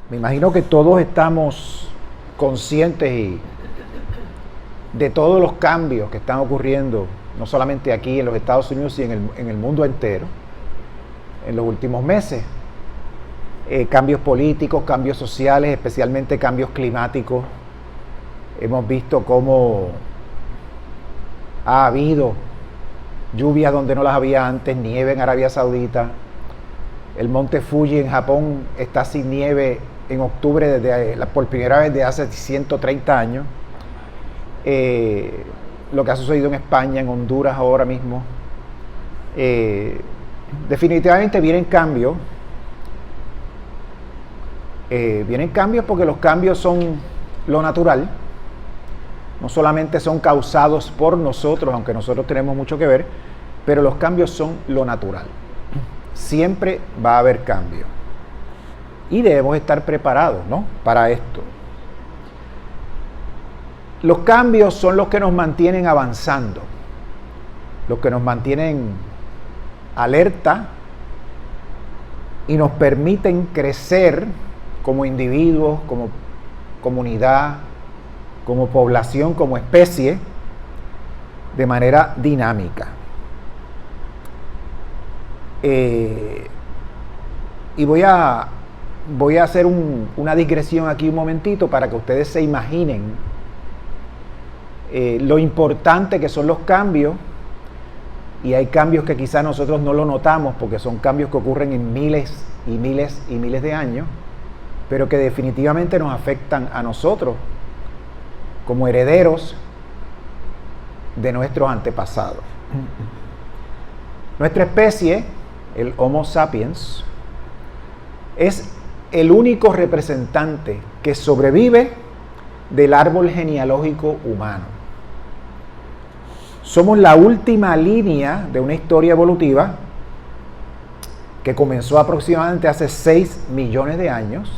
Me imagino que todos estamos conscientes de todos los cambios que están ocurriendo, no solamente aquí en los Estados Unidos, sino en el mundo entero, en los últimos meses. Cambios políticos, cambios sociales, especialmente cambios climáticos. Hemos visto cómo ha habido lluvias donde no las había antes, nieve en Arabia Saudita. El monte Fuji en Japón está sin nieve en octubre por primera vez desde hace 130 años. Lo que ha sucedido en España, en Honduras ahora mismo. Definitivamente vienen cambios. Vienen cambios porque los cambios son lo natural. No solamente son causados por nosotros, aunque nosotros tenemos mucho que ver, pero los cambios son lo natural. Siempre va a haber cambio. Y debemos estar preparados, ¿no?, para esto. Los cambios son los que nos mantienen avanzando, los que nos mantienen alerta y nos permiten crecer como individuos, como comunidad, como población, como especie, de manera dinámica. Y voy a hacer una digresión aquí un momentito para que ustedes se imaginen lo importante que son los cambios. Y hay cambios que quizás nosotros no lo notamos porque son cambios que ocurren en miles y miles y miles de años, pero que definitivamente nos afectan a nosotros como herederos de nuestros antepasados. Nuestra especie, el Homo sapiens, es el único representante que sobrevive del árbol genealógico humano. Somos la última línea de una historia evolutiva que comenzó aproximadamente hace 6 millones de años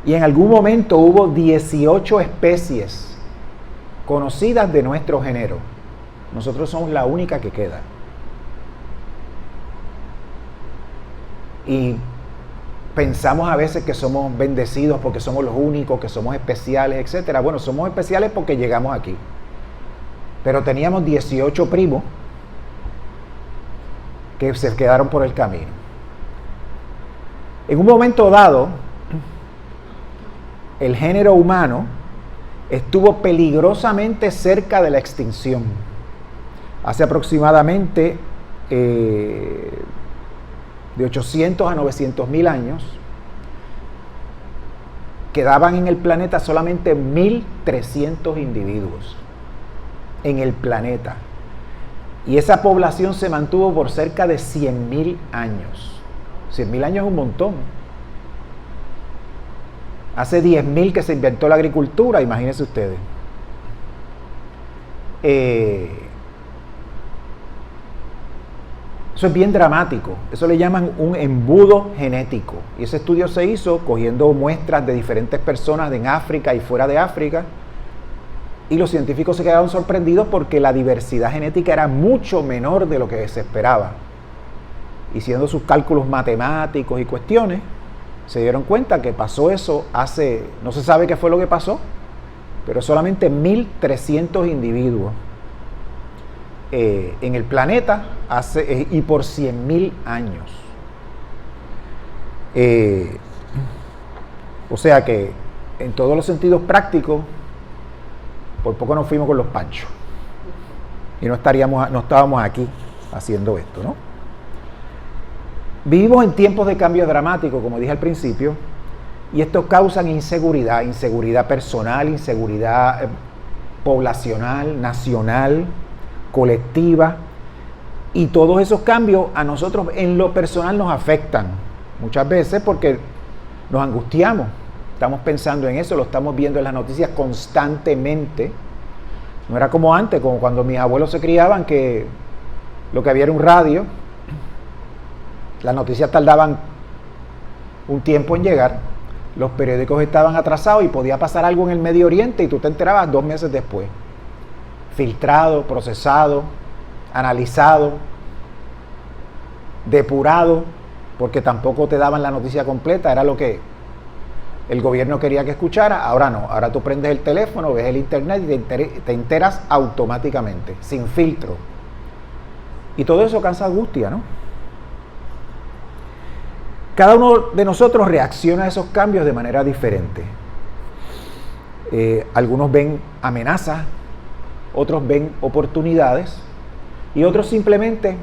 y en algún momento hubo 18 especies conocidas de nuestro género. Nosotros somos la única que queda. Y pensamos a veces que somos bendecidos porque somos los únicos, que somos especiales, etc. Bueno, somos especiales porque llegamos aquí. Pero teníamos 18 primos que se quedaron por el camino. En un momento dado, el género humano estuvo peligrosamente cerca de la extinción. Hace aproximadamente de 800 a 900 mil años, quedaban en el planeta solamente 1.300 individuos en el planeta. Y esa población se mantuvo por cerca de 100.000 años. 100.000 años es un montón. Hace 10.000 que se inventó la agricultura, imagínense ustedes. Eso es bien dramático. Eso le llaman un embudo genético. Y ese estudio se hizo cogiendo muestras de diferentes personas en África y fuera de África. Y los científicos se quedaron sorprendidos porque la diversidad genética era mucho menor de lo que se esperaba. Hicieron sus cálculos matemáticos y cuestiones, se dieron cuenta que pasó eso no se sabe qué fue lo que pasó, pero solamente 1.300 individuos en el planeta y por 100.000 años. O sea que en todos los sentidos prácticos, por poco nos fuimos con los panchos y no estábamos aquí haciendo esto, ¿no? Vivimos en tiempos de cambio dramático, como dije al principio, y esto causa inseguridad personal, inseguridad poblacional, nacional, colectiva, y todos esos cambios a nosotros en lo personal nos afectan muchas veces porque nos angustiamos. Estamos pensando en eso, lo estamos viendo en las noticias constantemente. No era como antes, como cuando mis abuelos se criaban, que lo que había era un radio. Las noticias tardaban un tiempo en llegar. Los periódicos estaban atrasados y podía pasar algo en el Medio Oriente y tú te enterabas 2 meses después. Filtrado, procesado, analizado, depurado, porque tampoco te daban la noticia completa, era lo que el gobierno quería que escuchara, ahora no. Ahora tú prendes el teléfono, ves el internet y te enteras automáticamente, sin filtro. Y todo eso causa angustia, ¿no? Cada uno de nosotros reacciona a esos cambios de manera diferente. Algunos ven amenazas, otros ven oportunidades y otros simplemente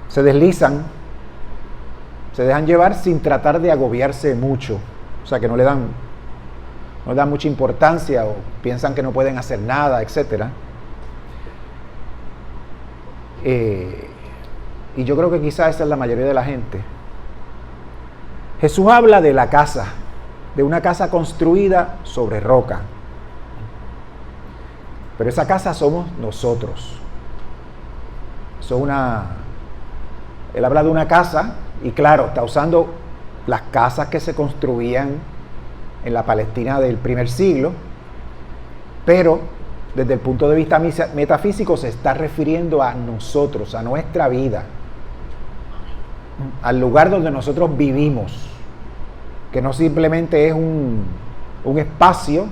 se deslizan, se dejan llevar sin tratar de agobiarse mucho. O sea, que no le dan mucha importancia o piensan que no pueden hacer nada, etc. Y yo creo que quizás esa es la mayoría de la gente. Jesús habla de la casa, de una casa construida sobre roca. Pero esa casa somos nosotros. Él habla de una casa y claro, está usando las casas que se construían en la Palestina del primer siglo, pero desde el punto de vista metafísico se está refiriendo a nosotros, a nuestra vida, al lugar donde nosotros vivimos, que no simplemente es un espacio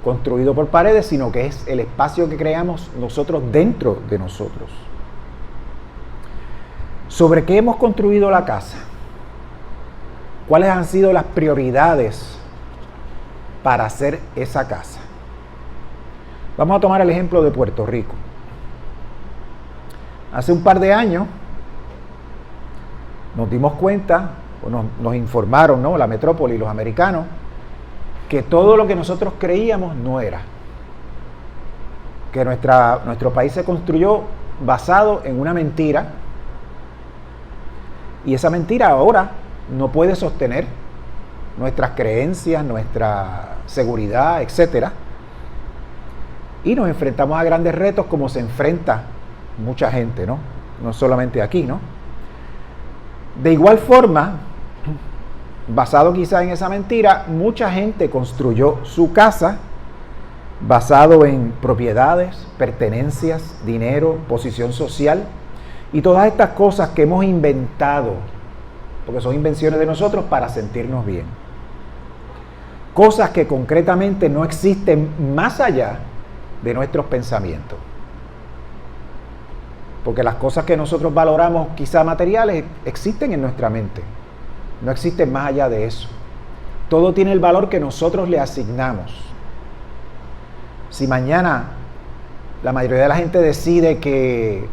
construido por paredes, sino que es el espacio que creamos nosotros dentro de nosotros. ¿Sobre qué hemos construido la casa? ¿Cuáles han sido las prioridades para hacer esa casa? Vamos a tomar el ejemplo de Puerto Rico. Hace un par de años nos dimos cuenta, o nos informaron, ¿no?, la metrópoli y los americanos, que todo lo que nosotros creíamos no era. Que nuestro país se construyó basado en una mentira, y esa mentira ahora no puede sostener nuestras creencias, nuestra seguridad, etc. Y nos enfrentamos a grandes retos como se enfrenta mucha gente, ¿no? No solamente aquí, ¿no? De igual forma, basado quizá en esa mentira, mucha gente construyó su casa basado en propiedades, pertenencias, dinero, posición social y todas estas cosas que hemos inventado, porque son invenciones de nosotros para sentirnos bien. Cosas que concretamente no existen más allá de nuestros pensamientos. Porque las cosas que nosotros valoramos, quizá materiales, existen en nuestra mente. No existen más allá de eso. Todo tiene el valor que nosotros le asignamos. Si mañana la mayoría de la gente decide que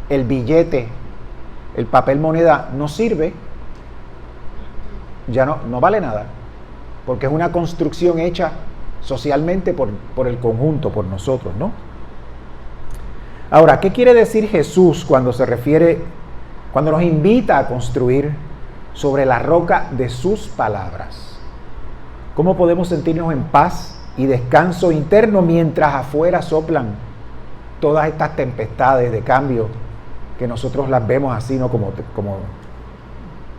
el billete, el papel moneda no sirve, ya no vale nada. Porque es una construcción hecha socialmente por el conjunto, por nosotros, ¿no? Ahora, ¿qué quiere decir Jesús cuando nos invita a construir sobre la roca de sus palabras? ¿Cómo podemos sentirnos en paz y descanso interno mientras afuera soplan todas estas tempestades de cambio que nosotros las vemos así, ¿no?, como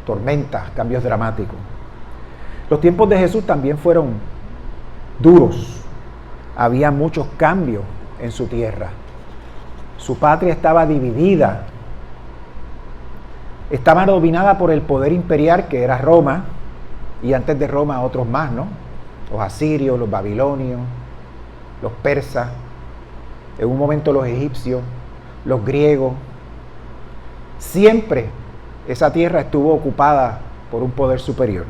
tormentas, cambios dramáticos? Los tiempos de Jesús también fueron duros. Había muchos cambios en su tierra. Su patria estaba dividida. Estaba dominada por el poder imperial que era Roma, y antes de Roma otros más, ¿no? Los asirios, los babilonios, los persas, en un momento los egipcios, los griegos. Siempre esa tierra estuvo ocupada por un poder superior.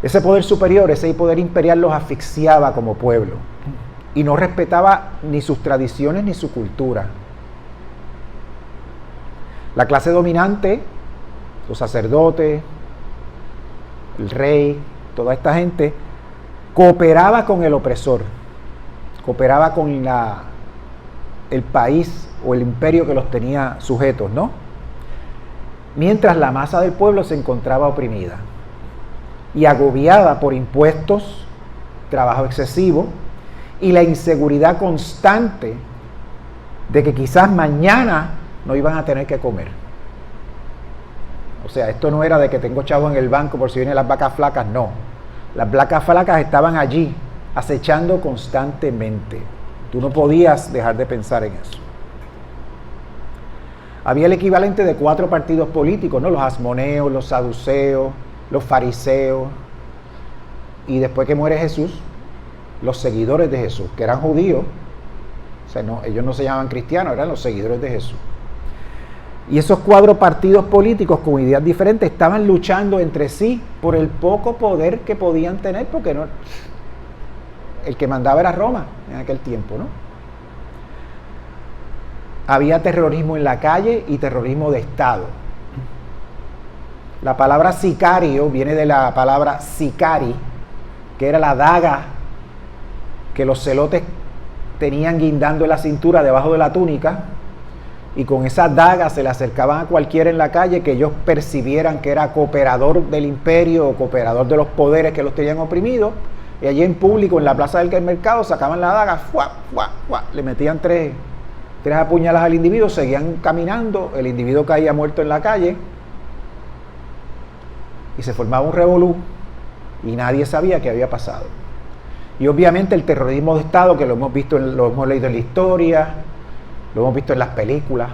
Ese poder superior, ese poder imperial los asfixiaba como pueblo y no respetaba ni sus tradiciones ni su cultura. La clase dominante, los sacerdotes, el rey, toda esta gente, cooperaba con el opresor, cooperaba con el país o el imperio que los tenía sujetos, ¿no? Mientras la masa del pueblo se encontraba oprimida y agobiada por impuestos, trabajo excesivo y la inseguridad constante de que quizás mañana no iban a tener que comer. O sea, esto no era de que tengo chavos en el banco por si vienen las vacas flacas, no. Las vacas flacas estaban allí, acechando constantemente. Tú no podías dejar de pensar en eso. Había el equivalente de 4 partidos políticos, ¿no? Los asmoneos, los saduceos, los fariseos, y después que muere Jesús, los seguidores de Jesús, que eran judíos. O sea, ellos no se llamaban cristianos, eran los seguidores de Jesús. Y esos 4 partidos políticos con ideas diferentes estaban luchando entre sí por el poco poder que podían tener, porque no, el que mandaba era Roma en aquel tiempo, ¿no? Había terrorismo en la calle y terrorismo de Estado. La palabra sicario viene de la palabra sicari, que era la daga que los celotes tenían guindando en la cintura debajo de la túnica, y con esa daga se le acercaban a cualquiera en la calle que ellos percibieran que era cooperador del imperio o cooperador de los poderes que los tenían oprimidos, y allí en público, en la plaza del mercado, sacaban la daga, ¡fua, fua, fua! Le metían tres apuñaladas al individuo, seguían caminando, el individuo caía muerto en la calle, y se formaba un revolú, y nadie sabía qué había pasado. Y obviamente el terrorismo de Estado, que lo hemos visto, lo hemos leído en la historia, lo hemos visto en las películas,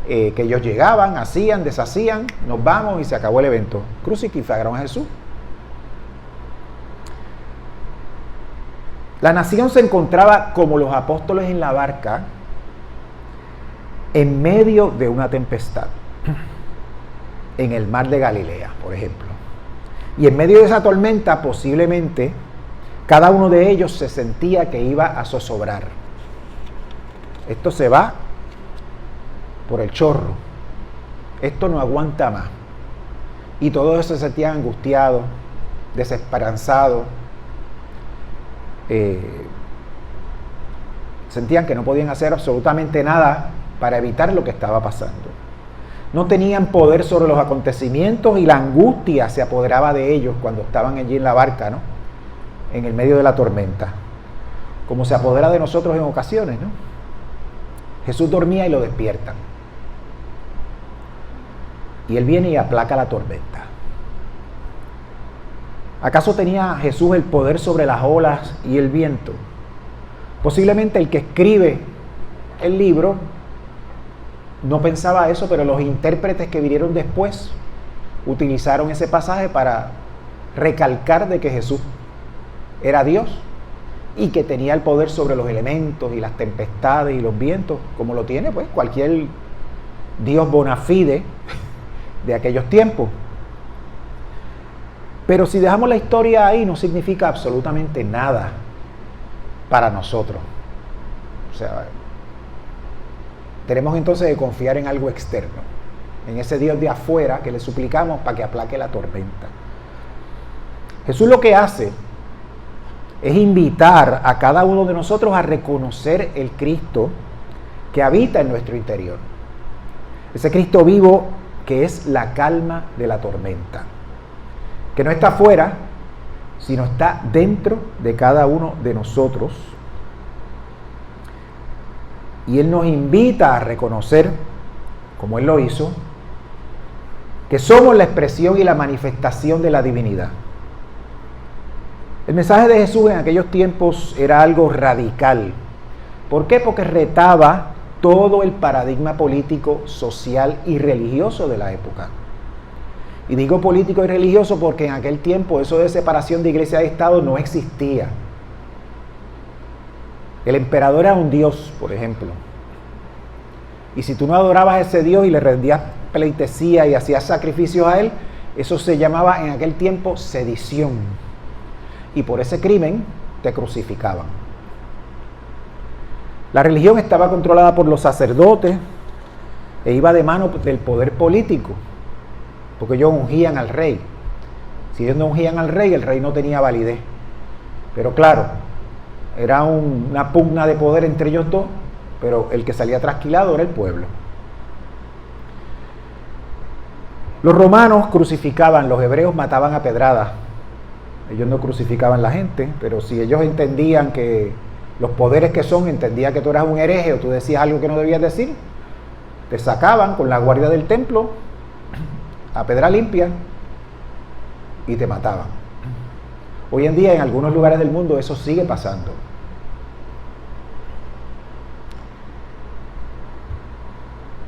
que ellos llegaban, hacían, deshacían, nos vamos y se acabó el evento. Crucificaron a Jesús. La nación se encontraba como los apóstoles en la barca, en medio de una tempestad, en el mar de Galilea, por ejemplo. Y en medio de esa tormenta, posiblemente, cada uno de ellos se sentía que iba a zozobrar. Esto se va por el chorro. Esto no aguanta más. Y todos ellos se sentían angustiados, desesperanzados. Sentían que no podían hacer absolutamente nada para evitar lo que estaba pasando. No tenían poder sobre los acontecimientos y la angustia se apoderaba de ellos cuando estaban allí en la barca, ¿no? En el medio de la tormenta. Como se apodera de nosotros en ocasiones, ¿no? Jesús dormía y lo despiertan. Y él viene y aplaca la tormenta. ¿Acaso tenía Jesús el poder sobre las olas y el viento? Posiblemente el que escribe el libro no pensaba eso, pero los intérpretes que vinieron después utilizaron ese pasaje para recalcar de que Jesús era Dios y que tenía el poder sobre los elementos y las tempestades y los vientos, como lo tiene pues cualquier Dios bona fide de aquellos tiempos. Pero si dejamos la historia ahí, no significa absolutamente nada para nosotros. O sea, tenemos entonces que confiar en algo externo, en ese Dios de afuera que le suplicamos para que aplaque la tormenta. Jesús lo que hace es invitar a cada uno de nosotros a reconocer el Cristo que habita en nuestro interior. Ese Cristo vivo que es la calma de la tormenta, que no está afuera, sino está dentro de cada uno de nosotros. Y Él nos invita a reconocer, como Él lo hizo, que somos la expresión y la manifestación de la divinidad. El mensaje de Jesús en aquellos tiempos era algo radical. ¿Por qué? Porque retaba todo el paradigma político, social y religioso de la época. Y digo político y religioso porque en aquel tiempo eso de separación de iglesia y Estado no existía. El emperador era un dios, por ejemplo. Y si tú no adorabas a ese dios y le rendías pleitesía y hacías sacrificios a él, eso se llamaba en aquel tiempo sedición. Y por ese crimen te crucificaban. La religión estaba controlada por los sacerdotes e iba de mano del poder político, porque ellos ungían al rey. Si ellos no ungían al rey, el rey no tenía validez. Pero claro, era una pugna de poder entre ellos dos, pero el que salía trasquilado era el pueblo. Los romanos crucificaban, los hebreos mataban a pedradas. Ellos no crucificaban a la gente, pero si ellos entendían que los poderes que son, entendían que tú eras un hereje o tú decías algo que no debías decir, te sacaban con la guardia del templo a pedra limpia y te mataban. Hoy en día en algunos lugares del mundo eso sigue pasando.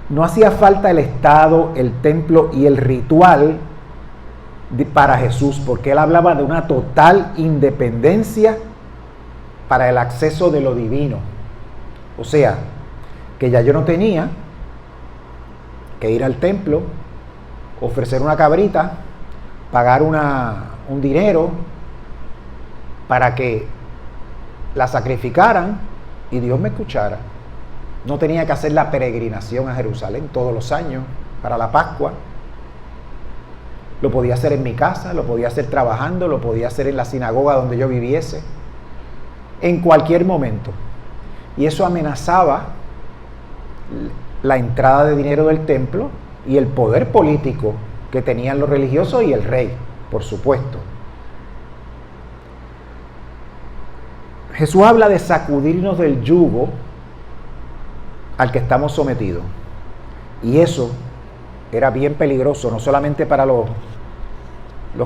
No hacía falta el Estado, el templo y el ritual para Jesús, porque él hablaba de una total independencia para el acceso de lo divino. O sea, que ya yo no tenía que ir al templo, ofrecer una cabrita, pagar un dinero para que la sacrificaran y Dios me escuchara. No tenía que hacer la peregrinación a Jerusalén todos los años para la Pascua. Lo podía hacer en mi casa, lo podía hacer trabajando, lo podía hacer en la sinagoga donde yo viviese, en cualquier momento. Y eso amenazaba la entrada de dinero del templo y el poder político que tenían los religiosos y el rey, por supuesto. Jesús habla de sacudirnos del yugo al que estamos sometidos. Y eso era bien peligroso, no solamente para los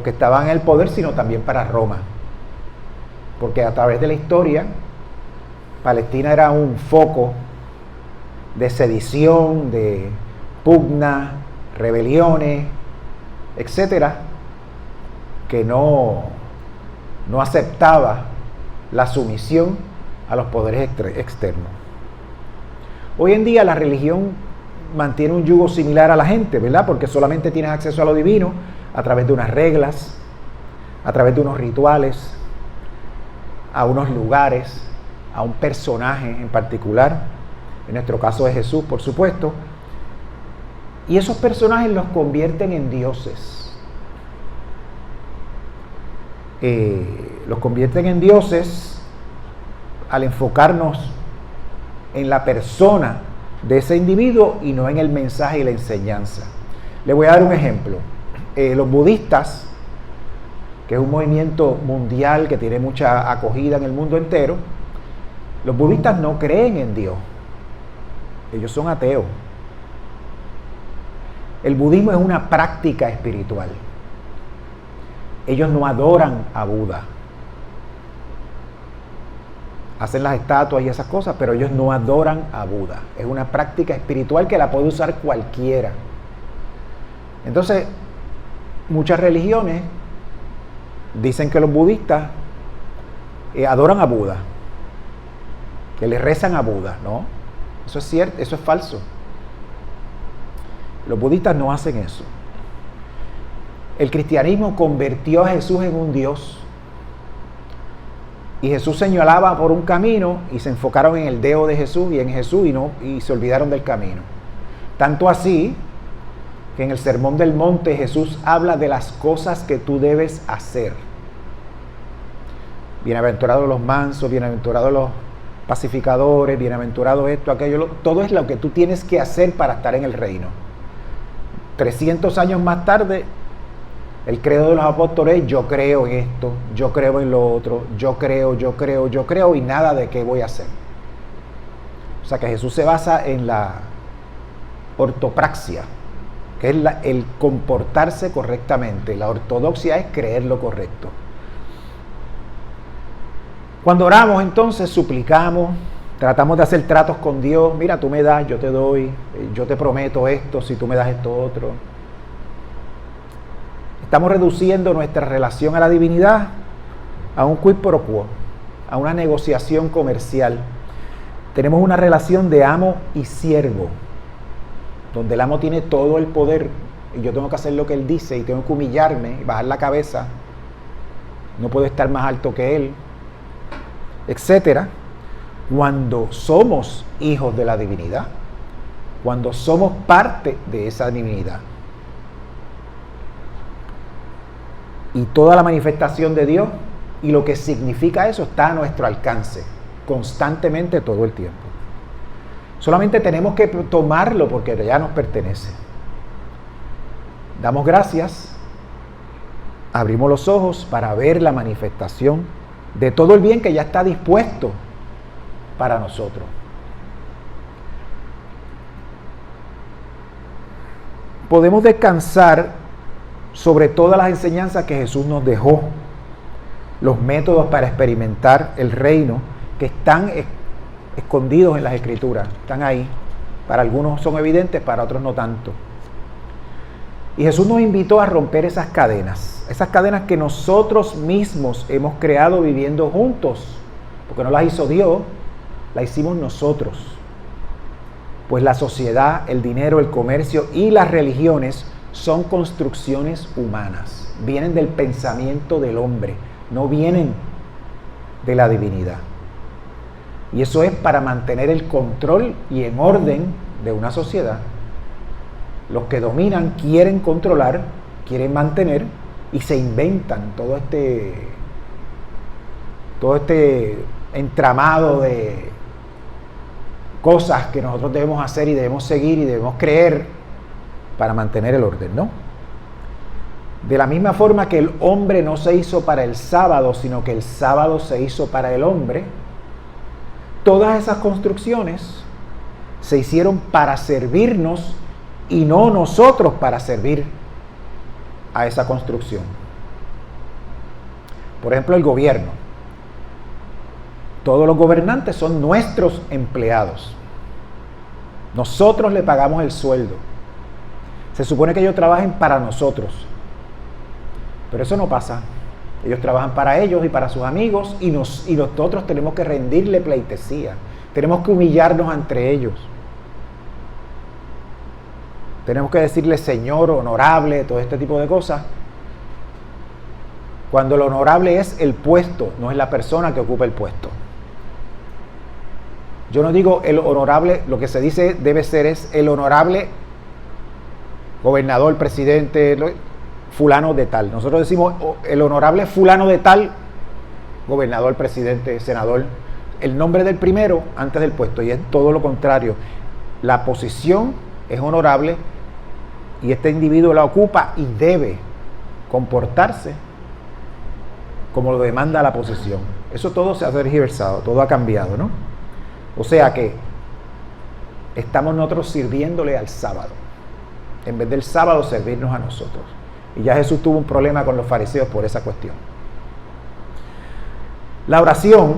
que estaban en el poder, sino también para Roma. Porque a través de la historia, Palestina era un foco de sedición, de pugna, rebeliones, etcétera, que no aceptaba la sumisión a los poderes externos. Hoy en día la religión mantiene un yugo similar a la gente, ¿verdad? Porque solamente tienes acceso a lo divino a través de unas reglas, a través de unos rituales, a unos lugares, a un personaje en particular, en nuestro caso es Jesús, por supuesto, y esos personajes los convierten en dioses. Los convierten en dioses al enfocarnos en la persona de ese individuo y no en el mensaje y la enseñanza. Le voy a dar un ejemplo. Los budistas, que es un movimiento mundial que tiene mucha acogida en el mundo entero, los budistas no creen en Dios. Ellos son ateos. El budismo es una práctica espiritual. Ellos no adoran a Buda. Hacen las estatuas y esas cosas, pero ellos no adoran a Buda. Es una práctica espiritual que la puede usar cualquiera. Entonces, muchas religiones dicen que los budistas adoran a Buda, que le rezan a Buda. No, eso es cierto, eso es falso. Los budistas no hacen eso. El cristianismo convirtió a Jesús en un Dios. Y Jesús señalaba por un camino y se enfocaron en el dedo de Jesús y en Jesús y se olvidaron del camino. Tanto así que en el Sermón del Monte Jesús habla de las cosas que tú debes hacer. Bienaventurados los mansos, bienaventurados los pacificadores, bienaventurados esto, aquello, todo es lo que tú tienes que hacer para estar en el reino. 300 años más tarde, el credo de los apóstoles es: yo creo en esto, yo creo en lo otro, yo creo y nada de qué voy a hacer. O sea que Jesús se basa en la ortopraxia, que es el comportarse correctamente. La ortodoxia es creer lo correcto. Cuando oramos, entonces suplicamos, tratamos de hacer tratos con Dios. Mira, tú me das, yo te doy, yo te prometo esto si tú me das esto otro. Estamos reduciendo nuestra relación a la divinidad a un quid pro quo, a una negociación comercial. Tenemos una relación de amo y siervo, donde el amo tiene todo el poder y yo tengo que hacer lo que él dice y tengo que humillarme y bajar la cabeza. No puedo estar más alto que él, etcétera. Cuando somos hijos de la divinidad, cuando somos parte de esa divinidad, y toda la manifestación de Dios y lo que significa eso está a nuestro alcance constantemente todo el tiempo. Solamente tenemos que tomarlo porque ya nos pertenece. Damos gracias, abrimos los ojos para ver la manifestación de todo el bien que ya está dispuesto para nosotros. Podemos descansar sobre todas las enseñanzas que Jesús nos dejó, los métodos para experimentar el reino que están escondidos en las Escrituras, están ahí. Para algunos son evidentes, para otros no tanto. Y Jesús nos invitó a romper esas cadenas que nosotros mismos hemos creado viviendo juntos, porque no las hizo Dios, las hicimos nosotros. Pues la sociedad, el dinero, el comercio y las religiones son construcciones humanas, vienen del pensamiento del hombre, no vienen de la divinidad. Y eso es para mantener el control y en orden de una sociedad. Los que dominan quieren controlar, quieren mantener y se inventan todo este entramado de cosas que nosotros debemos hacer y debemos seguir y debemos creer para mantener el orden, ¿no? De la misma forma que el hombre no se hizo para el sábado, sino que el sábado se hizo para el hombre, todas esas construcciones se hicieron para servirnos y no nosotros para servir a esa construcción. Por ejemplo, el gobierno. Todos los gobernantes son nuestros empleados. Nosotros le pagamos el sueldo. Se supone que ellos trabajen para nosotros. Pero eso no pasa. Ellos trabajan para ellos y para sus amigos y nosotros tenemos que rendirle pleitesía. Tenemos que humillarnos entre ellos. Tenemos que decirle señor, honorable, todo este tipo de cosas. Cuando lo honorable es el puesto, no es la persona que ocupa el puesto. Yo no digo el honorable, lo que se dice debe ser es el honorable gobernador, presidente, fulano de tal. Nosotros decimos el honorable fulano de tal, gobernador, presidente, senador. El nombre del primero antes del puesto, y es todo lo contrario. La posición es honorable y este individuo la ocupa y debe comportarse como lo demanda la posición. Eso todo se ha tergiversado, todo ha cambiado, ¿no? O sea que estamos nosotros sirviéndole al sábado, en vez del sábado servirnos a nosotros. Y ya Jesús tuvo un problema con los fariseos por esa cuestión. La oración,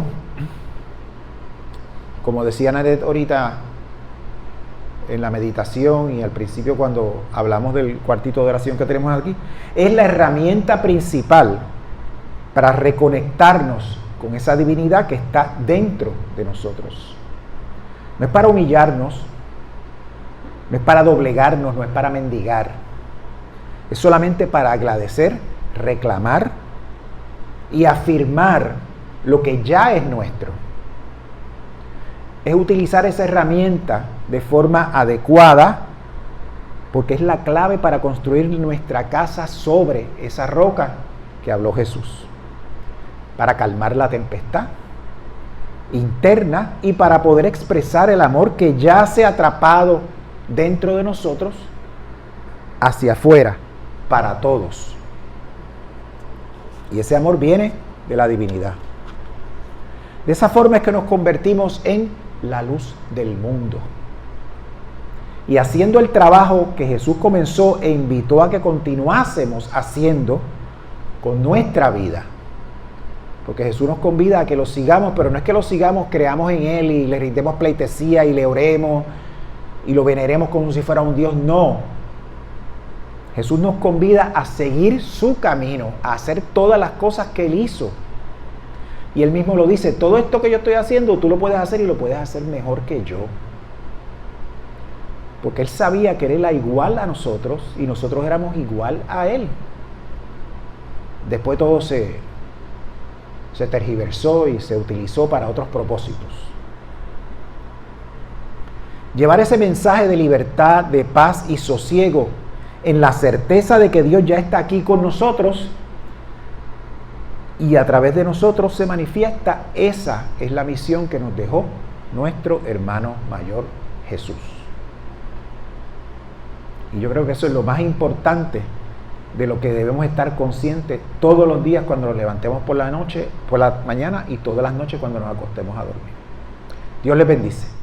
como decía Nadet ahorita en la meditación y al principio cuando hablamos del cuartito de oración que tenemos aquí, es la herramienta principal para reconectarnos con esa divinidad que está dentro de nosotros. No es para humillarnos, no es para doblegarnos, no es para mendigar. Es solamente para agradecer, reclamar y afirmar lo que ya es nuestro. Es utilizar esa herramienta de forma adecuada, porque es la clave para construir nuestra casa sobre esa roca que habló Jesús, para calmar la tempestad interna y para poder expresar el amor que ya se ha atrapado dentro de nosotros hacia afuera, para todos. Y ese amor viene de la divinidad. De esa forma es que nos convertimos en la luz del mundo. Y haciendo el trabajo que Jesús comenzó e invitó a que continuásemos haciendo con nuestra vida. Porque Jesús nos convida a que lo sigamos, pero no es que lo sigamos, creamos en Él y le rindemos pleitesía y le oremos y lo veneremos como si fuera un Dios. No. Jesús nos convida a seguir su camino, a hacer todas las cosas que Él hizo. Y Él mismo lo dice, todo esto que yo estoy haciendo, tú lo puedes hacer y lo puedes hacer mejor que yo. Porque Él sabía que Él era igual a nosotros y nosotros éramos igual a Él. Después todo se tergiversó y se utilizó para otros propósitos. Llevar ese mensaje de libertad, de paz y sosiego en la certeza de que Dios ya está aquí con nosotros y a través de nosotros se manifiesta. Esa es la misión que nos dejó nuestro hermano mayor Jesús. Y yo creo que eso es lo más importante de lo que debemos estar conscientes todos los días cuando nos levantemos por la noche, por la mañana y todas las noches cuando nos acostemos a dormir. Dios les bendice.